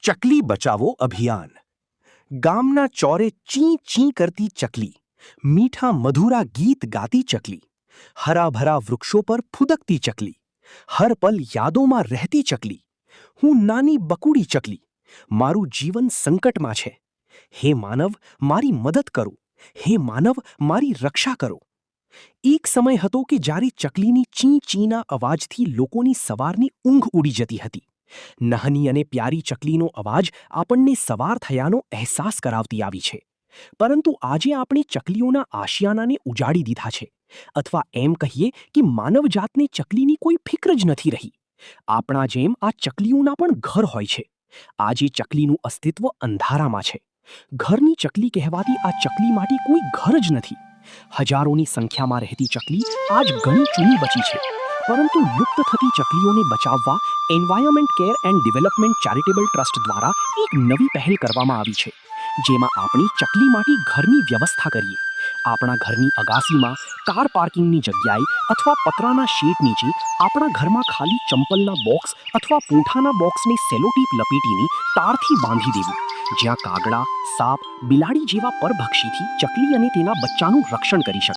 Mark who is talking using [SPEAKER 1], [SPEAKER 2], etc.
[SPEAKER 1] ચકલી બચાવો અભિયાન. ગામના ચોરે ચી ચી કરતી ચકલી, મીઠા મધુરા ગીત ગાતી ચકલી, હરાભરા વૃક્ષો પર ફૂદકતી ચકલી, હર પલ યાદોમાં રહેતી ચકલી. હું નાની બકુડી ચકલી, મારું જીવન સંકટમાં છે. હે માનવ, મારી મદદ કરો. હે માનવ, મારી રક્ષા કરો. એક સમય હતો કે જ્યારે ચકલીની ચી ચીના અવાજથી લોકોની સવારની ઊંઘ ઉડી જતી હતી. નાની અને પ્યારી ચકલીનો અવાજ આપણને સવાર થયાનો અહેસાસ કરાવતી આવી છે. પરંતુ આજે આપણે ચકલીઓના આશિયાનાને ઉજાડી દીધા છે. અથવા એમ કહીએ કે માનવજાતને ચકલીની કોઈ ફિક્ર જ નથી રહી. આપણા જેમ આ ચકલીઓના પણ ઘર હોય છે. આજે ચકલીનું અસ્તિત્વ અંધારામાં છે. ઘરની ચકલી કહેવાતી આ ચકલી માટે કોઈ ઘર જ નથી. હજારોની સંખ્યામાં રહેતી ચકલી આજ ઘણી ચૂની બચી છે. પરંતુ લુપ્ત થતી ચકલીઓને બચાવવા environment care and development charitable trust દ્વારા એક નવી પહેલ કરવામાં આવી છે, જેમાં આપણે ચકલી માટે ઘરની વ્યવસ્થા કરીએ. આપણા ઘરની અગાસીમાં, કાર પાર્કિંગની જગ્યાએ અથવા પતરાના શેડ નીચે આપણા ઘરમાં ખાલી ચંપલના બોક્સ અથવા પૂંઠાના બોક્સને સેલોટીપ લપેટીને તારથી બાંધી દેવું, જ્યાં કાગડા, સાપ, બિલાડી જેવા પરભક્ષીથી ચકલી અને તેના બચ્ચાનું રક્ષણ કરી શકે.